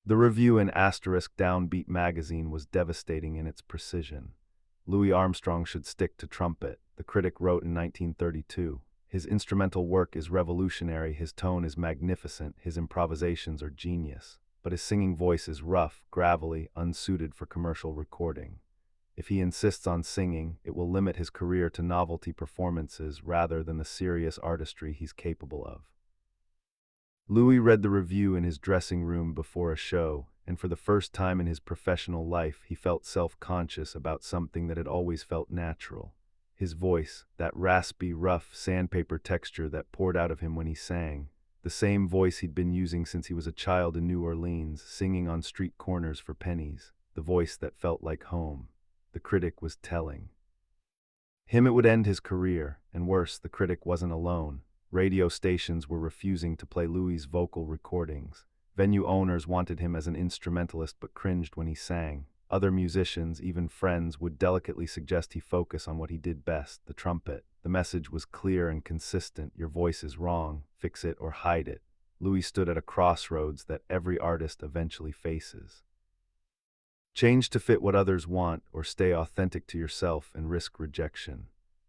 The review in *Downbeat magazine was devastating in its precision. Louis Armstrong should stick to trumpet, the critic wrote in 1932. His instrumental work is revolutionary, his tone is magnificent, his improvisations are genius, but his singing voice is rough, gravelly, unsuited for commercial recording. If he insists on singing, it will limit his career to novelty performances rather than the serious artistry he's capable of. Louis read the review in his dressing room before a show, and for the first time in his professional life, he felt self-conscious about something that had always felt natural. His voice, that raspy, rough, sandpaper texture that poured out of him when he sang, the same voice he'd been using since he was a child in New Orleans, singing on street corners for pennies, the voice that felt like home. The critic was telling him it would end his career, and worse, the critic wasn't alone. Radio stations were refusing to play Louis' vocal recordings. Venue owners wanted him as an instrumentalist but cringed when he sang. Other musicians, even friends, would delicately suggest he focus on what he did best, the trumpet. The message was clear and consistent: your voice is wrong, fix it or hide it. Louis stood at a crossroads that every artist eventually faces. Change to fit what others want, or stay authentic to yourself and risk rejection.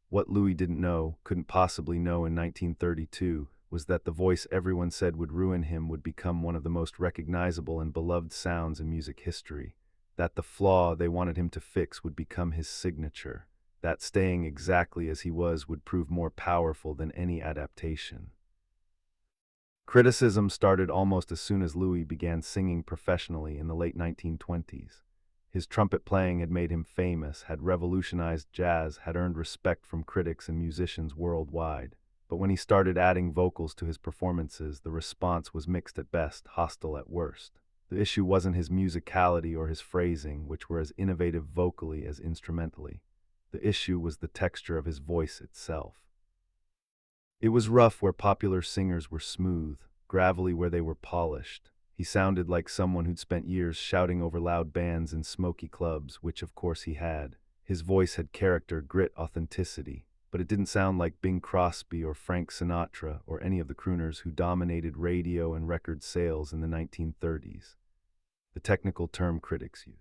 What Louis didn't know, couldn't possibly know in 1932, was that the voice everyone said would ruin him would become one of the most recognizable and beloved sounds in music history. That the flaw they wanted him to fix would become his signature. That staying exactly as he was would prove more powerful than any adaptation. Criticism started almost as soon as Louis began singing professionally in the late 1920s. His trumpet playing had made him famous, had revolutionized jazz, had earned respect from critics and musicians worldwide. But when he started adding vocals to his performances, the response was mixed at best, hostile at worst. The issue wasn't his musicality or his phrasing, which were as innovative vocally as instrumentally. The issue was the texture of his voice itself. It was rough where popular singers were smooth, gravelly where they were polished. He sounded like someone who'd spent years shouting over loud bands in smoky clubs, which of course he had. His voice had character, grit, authenticity, but it didn't sound like Bing Crosby or Frank Sinatra or any of the crooners who dominated radio and record sales in the 1930s. The technical term critics used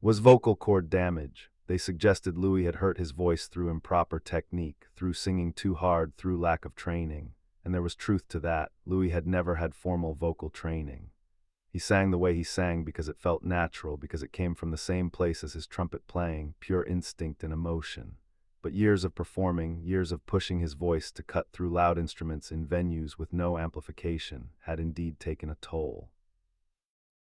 was vocal cord damage. They suggested Louis had hurt his voice through improper technique, through singing too hard, through lack of training. And there was truth to that. Louis had never had formal vocal training. He sang the way he sang because it felt natural, because it came from the same place as his trumpet playing, pure instinct and emotion. But years of performing, years of pushing his voice to cut through loud instruments in venues with no amplification, had indeed taken a toll.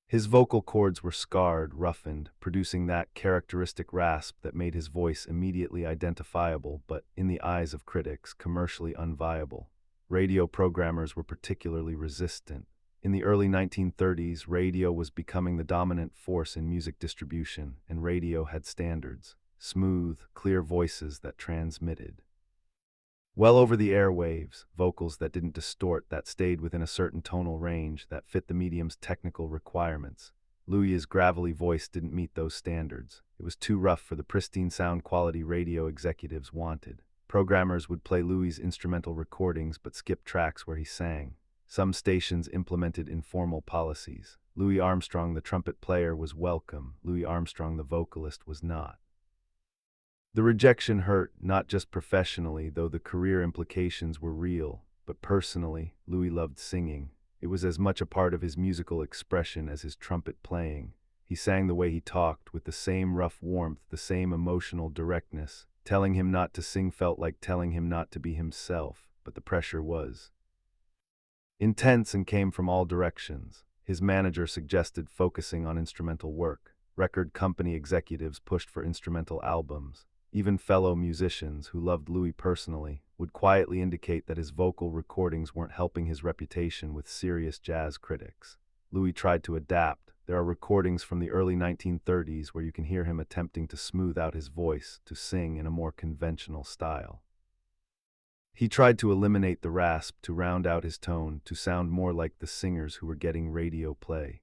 His vocal cords were scarred, roughened, producing that characteristic rasp that made his voice immediately identifiable, but, in the eyes of critics, commercially unviable. Radio programmers were particularly resistant. In the early 1930s, radio was becoming the dominant force in music distribution, and radio had standards: smooth, clear voices that transmitted well over the airwaves, vocals that didn't distort, that stayed within a certain tonal range, that fit the medium's technical requirements. Louis's gravelly voice didn't meet those standards. It was too rough for the pristine sound quality radio executives wanted. Programmers would play Louis's instrumental recordings but skip tracks where he sang. Some stations implemented informal policies. Louis Armstrong, the trumpet player, was welcome. Louis Armstrong, the vocalist, was not. The rejection hurt, not just professionally, though the career implications were real, but personally. Louis loved singing. It was as much a part of his musical expression as his trumpet playing. He sang the way he talked, with the same rough warmth, the same emotional directness. Telling him not to sing felt like telling him not to be himself, but the pressure was intense and came from all directions. His manager suggested focusing on instrumental work. Record company executives pushed for instrumental albums. Even fellow musicians, who loved Louis personally, would quietly indicate that his vocal recordings weren't helping his reputation with serious jazz critics. Louis tried to adapt. There are recordings from the early 1930s where you can hear him attempting to smooth out his voice, to sing in a more conventional style. He tried to eliminate the rasp, to round out his tone, to sound more like the singers who were getting radio play.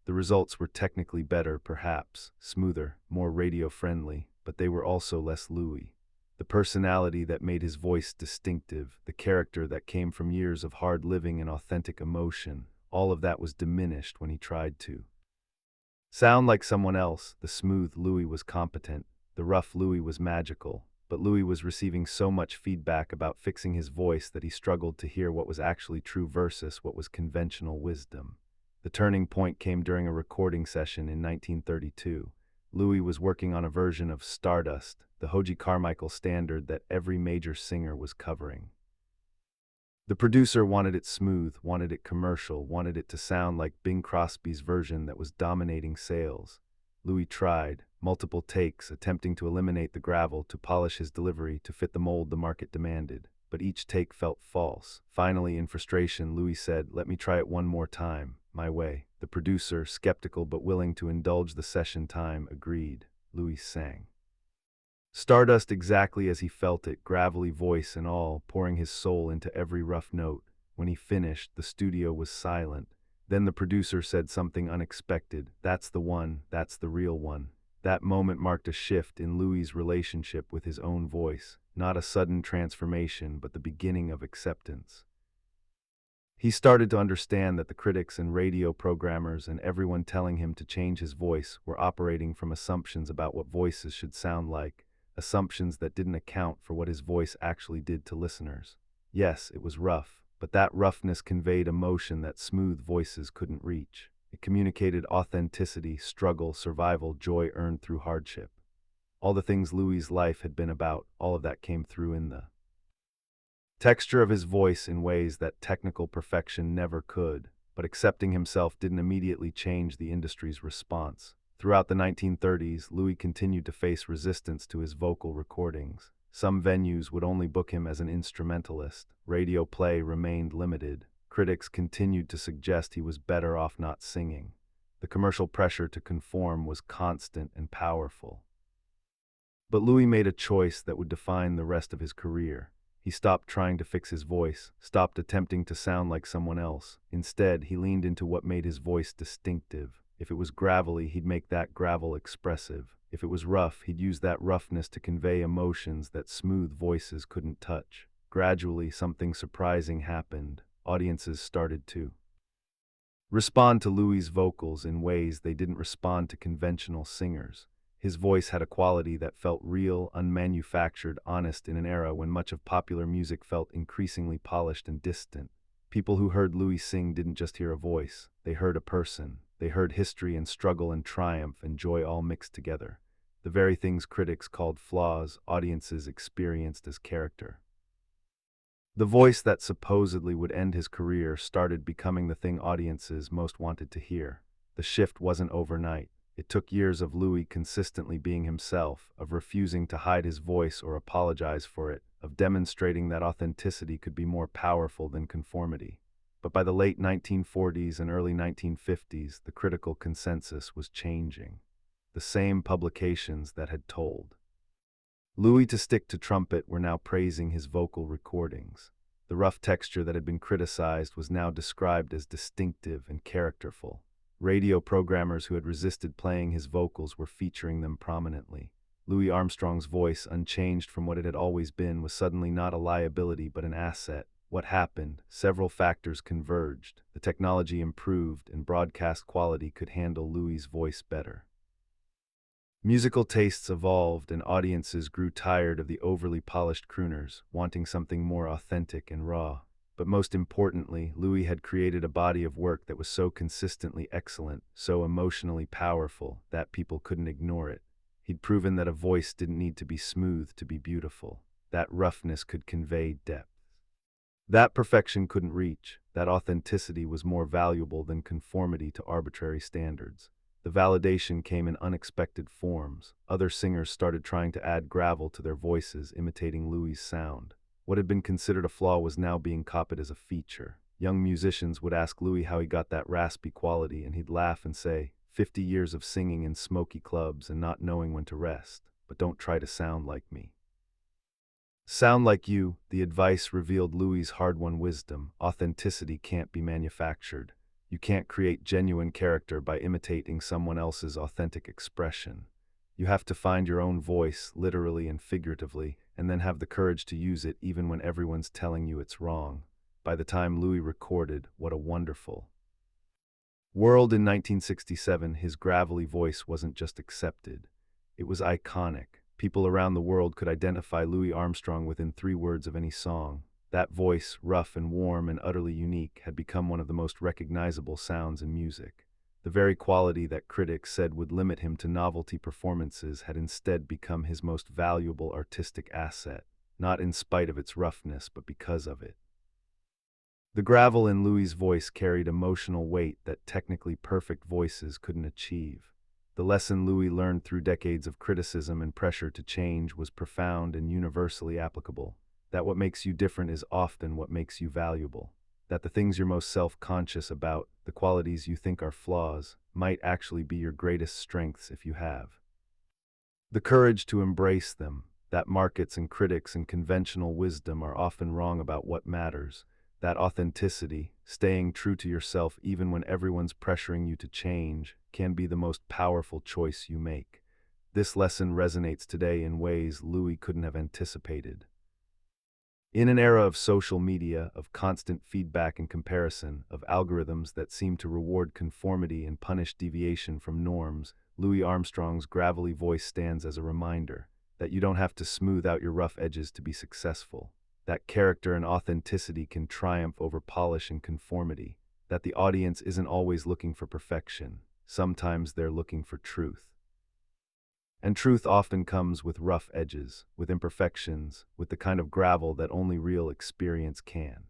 The results were technically better, perhaps, smoother, more radio-friendly, but they were also less Louis. The personality that made his voice distinctive, the character that came from years of hard living and authentic emotion, all of that was diminished when he tried to Sound like someone else, the smooth Louis was competent, the rough Louis was magical, but Louis was receiving so much feedback about fixing his voice that he struggled to hear what was actually true versus what was conventional wisdom. The turning point came during a recording session in 1932. Louis was working on a version of Stardust, the Hoagy Carmichael standard that every major singer was covering. The producer wanted it smooth, wanted it commercial, wanted it to sound like Bing Crosby's version that was dominating sales. Louis tried, multiple takes, attempting to eliminate the gravel, to polish his delivery, to fit the mold the market demanded. But each take felt false. Finally, in frustration, Louis said, "Let me try it one more time, my way." The producer, skeptical but willing to indulge the session time, agreed. Louis sang Stardust exactly as he felt it, gravelly voice and all, pouring his soul into every rough note. When he finished, the studio was silent. Then the producer said something unexpected. "That's the one, that's the real one." That moment marked a shift in Louis's relationship with his own voice, not a sudden transformation, but the beginning of acceptance. He started to understand that the critics and radio programmers and everyone telling him to change his voice were operating from assumptions about what voices should sound like, assumptions that didn't account for what his voice actually did to listeners. Yes, it was rough, but that roughness conveyed emotion that smooth voices couldn't reach. It communicated authenticity, struggle, survival, joy earned through hardship. All the things Louis's life had been about, all of that came through in the texture of his voice in ways that technical perfection never could. But accepting himself didn't immediately change the industry's response. Throughout the 1930s, Louis continued to face resistance to his vocal recordings. Some venues would only book him as an instrumentalist. Radio play remained limited. Critics continued to suggest he was better off not singing. The commercial pressure to conform was constant and powerful. But Louis made a choice that would define the rest of his career. He stopped trying to fix his voice, stopped attempting to sound like someone else. Instead, he leaned into what made his voice distinctive. If it was gravelly, he'd make that gravel expressive. If it was rough, he'd use that roughness to convey emotions that smooth voices couldn't touch. Gradually, something surprising happened. Audiences started to respond to Louis's vocals in ways they didn't respond to conventional singers. His voice had a quality that felt real, unmanufactured, honest in an era when much of popular music felt increasingly polished and distant. People who heard Louis sing didn't just hear a voice, they heard a person. They heard history and struggle and triumph and joy all mixed together. The very things critics called flaws, audiences experienced as character. The voice that supposedly would end his career started becoming the thing audiences most wanted to hear. The shift wasn't overnight. It took years of Louis consistently being himself, of refusing to hide his voice or apologize for it, of demonstrating that authenticity could be more powerful than conformity. But by the late 1940s and early 1950s, the critical consensus was changing. The same publications that had told Louis to stick to trumpet were now praising his vocal recordings. The rough texture that had been criticized was now described as distinctive and characterful. Radio programmers who had resisted playing his vocals were featuring them prominently. Louis Armstrong's voice, unchanged from what it had always been, was suddenly not a liability but an asset. What happened? Several factors converged. The technology improved, and broadcast quality could handle Louis's voice better. Musical tastes evolved, and audiences grew tired of the overly polished crooners, wanting something more authentic and raw. But most importantly, Louis had created a body of work that was so consistently excellent, so emotionally powerful, that people couldn't ignore it. He'd proven that a voice didn't need to be smooth to be beautiful. That roughness could convey depth. That perfection couldn't reach. That authenticity was more valuable than conformity to arbitrary standards. The validation came in unexpected forms. Other singers started trying to add gravel to their voices, imitating Louis's sound. What had been considered a flaw was now being copied as a feature. Young musicians would ask Louis how he got that raspy quality, and he'd laugh and say, 50 years of singing in smoky clubs and not knowing when to rest. But don't try to sound like me. Sound like you, the advice revealed Louis's hard-won wisdom. Authenticity can't be manufactured. You can't create genuine character by imitating someone else's authentic expression. You have to find your own voice, literally and figuratively, and then have the courage to use it even when everyone's telling you it's wrong. By the time Louis recorded, what a wonderful World in 1967, his gravelly voice wasn't just accepted. It was iconic. People around the world could identify Louis Armstrong within 3 words of any song. That voice, rough and warm and utterly unique, had become one of the most recognizable sounds in music. The very quality that critics said would limit him to novelty performances had instead become his most valuable artistic asset, not in spite of its roughness, but because of it. The gravel in Louis's voice carried emotional weight that technically perfect voices couldn't achieve. The lesson Louis learned through decades of criticism and pressure to change was profound and universally applicable. That what makes you different is often what makes you valuable. That the things you're most self-conscious about, the qualities you think are flaws, might actually be your greatest strengths if you have the courage to embrace them. That markets and critics and conventional wisdom are often wrong about what matters. That authenticity, staying true to yourself even when everyone's pressuring you to change, can be the most powerful choice you make. This lesson resonates today in ways Louis couldn't have anticipated. In an era of social media, of constant feedback and comparison, of algorithms that seem to reward conformity and punish deviation from norms, Louis Armstrong's gravelly voice stands as a reminder that you don't have to smooth out your rough edges to be successful. That character and authenticity can triumph over polish and conformity. That the audience isn't always looking for perfection. Sometimes they're looking for truth. And truth often comes with rough edges, with imperfections, with the kind of gravel that only real experience can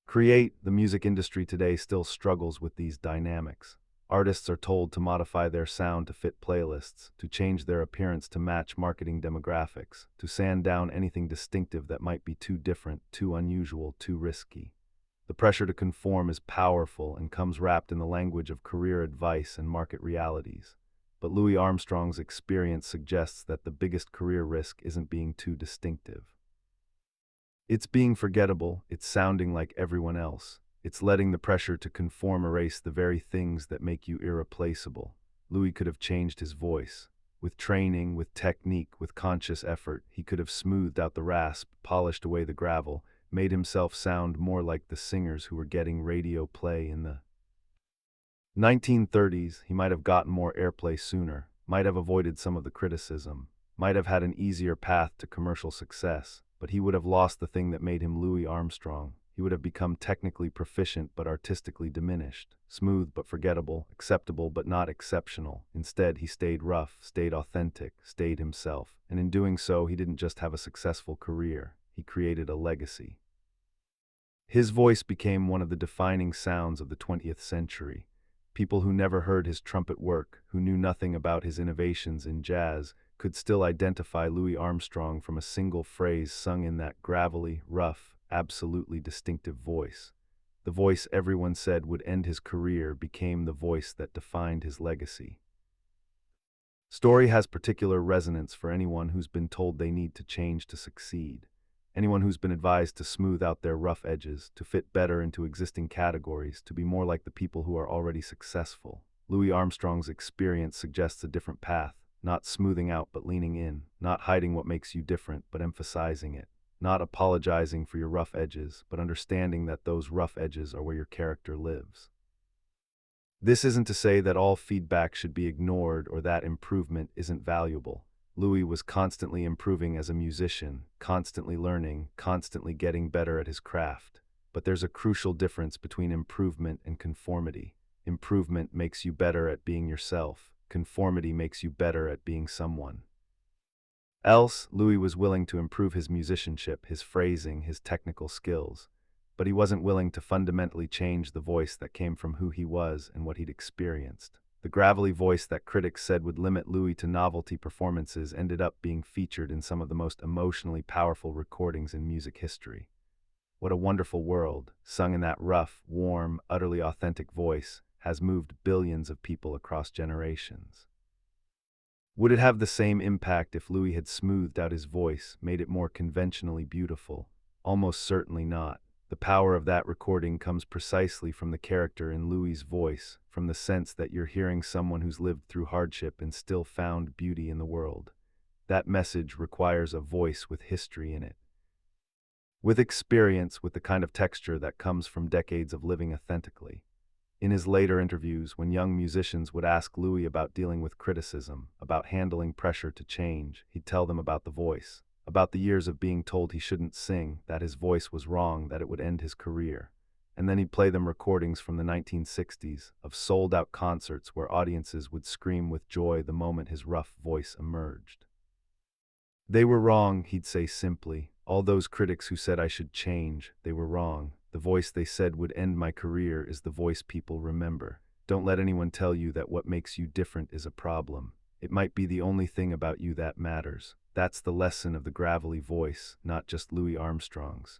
create. The music industry today still struggles with these dynamics. Artists are told to modify their sound to fit playlists, to change their appearance to match marketing demographics, to sand down anything distinctive that might be too different, too unusual, too risky. The pressure to conform is powerful and comes wrapped in the language of career advice and market realities. But Louis Armstrong's experience suggests that the biggest career risk isn't being too distinctive. It's being forgettable, it's sounding like everyone else. It's letting the pressure to conform erase the very things that make you irreplaceable. Louis could have changed his voice. With training, with technique, with conscious effort, he could have smoothed out the rasp, polished away the gravel, made himself sound more like the singers who were getting radio play in the 1930s. He might have gotten more airplay sooner, might have avoided some of the criticism, might have had an easier path to commercial success, but he would have lost the thing that made him Louis Armstrong. He would have become technically proficient but artistically diminished, smooth but forgettable, acceptable but not exceptional. Instead, he stayed rough, stayed authentic, stayed himself, and in doing so, he didn't just have a successful career, he created a legacy. His voice became one of the defining sounds of the 20th century. People who never heard his trumpet work, who knew nothing about his innovations in jazz, could still identify Louis Armstrong from a single phrase sung in that gravelly, rough, absolutely distinctive voice. The voice everyone said would end his career became the voice that defined his legacy. Story has particular resonance for anyone who's been told they need to change to succeed. Anyone who's been advised to smooth out their rough edges, to fit better into existing categories, to be more like the people who are already successful. Louis Armstrong's experience suggests a different path, not smoothing out but leaning in, not hiding what makes you different but emphasizing it, not apologizing for your rough edges but understanding that those rough edges are where your character lives. This isn't to say that all feedback should be ignored or that improvement isn't valuable. Louis was constantly improving as a musician, constantly learning, constantly getting better at his craft. But there's a crucial difference between improvement and conformity. Improvement makes you better at being yourself. Conformity makes you better at being someone else. Louis was willing to improve his musicianship, his phrasing, his technical skills. But he wasn't willing to fundamentally change the voice that came from who he was and what he'd experienced. The gravelly voice that critics said would limit Louis to novelty performances ended up being featured in some of the most emotionally powerful recordings in music history. What a Wonderful World, sung in that rough, warm, utterly authentic voice, has moved billions of people across generations. Would it have the same impact if Louis had smoothed out his voice, made it more conventionally beautiful? Almost certainly not. The power of that recording comes precisely from the character in Louis's voice, from the sense that you're hearing someone who's lived through hardship and still found beauty in the world. That message requires a voice with history in it, with experience, with the kind of texture that comes from decades of living authentically. In his later interviews, when young musicians would ask Louis about dealing with criticism, about handling pressure to change, he'd tell them about the voice, about the years of being told he shouldn't sing, that his voice was wrong, that it would end his career. And then he'd play them recordings from the 1960s of sold-out concerts where audiences would scream with joy the moment his rough voice emerged. They were wrong, he'd say simply. All those critics who said I should change, they were wrong. The voice they said would end my career is the voice people remember. Don't let anyone tell you that what makes you different is a problem. It might be the only thing about you that matters. That's the lesson of the gravelly voice, not just Louis Armstrong's.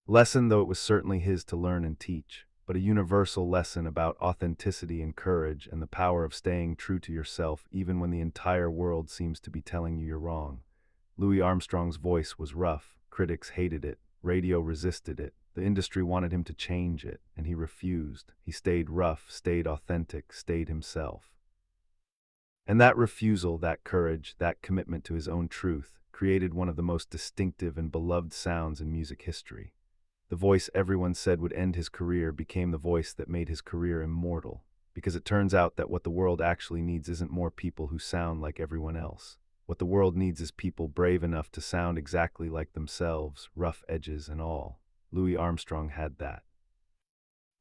Lesson, though it was certainly his to learn and teach, but a universal lesson about authenticity and courage and the power of staying true to yourself even when the entire world seems to be telling you you're wrong. Louis Armstrong's voice was rough. Critics hated it. Radio resisted it. The industry wanted him to change it, and he refused. He stayed rough, stayed authentic, stayed himself. And that refusal, that courage, that commitment to his own truth created one of the most distinctive and beloved sounds in music history. The voice everyone said would end his career became the voice that made his career immortal, because it turns out that what the world actually needs isn't more people who sound like everyone else. What the world needs is people brave enough to sound exactly like themselves, rough edges and all. Louis Armstrong had that.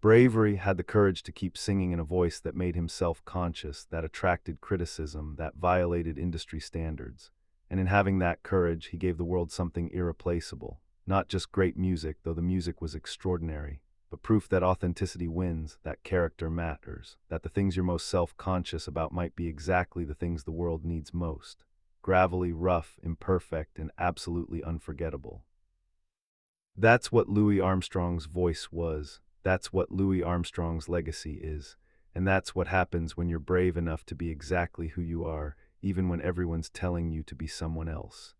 Bravery, had the courage to keep singing in a voice that made him self-conscious, that attracted criticism, that violated industry standards. And in having that courage, he gave the world something irreplaceable. Not just great music, though the music was extraordinary, but proof that authenticity wins, that character matters, that the things you're most self-conscious about might be exactly the things the world needs most. Gravelly, rough, imperfect, and absolutely unforgettable. That's what Louis Armstrong's voice was. That's what Louis Armstrong's legacy is. And that's what happens when you're brave enough to be exactly who you are, even when everyone's telling you to be someone else.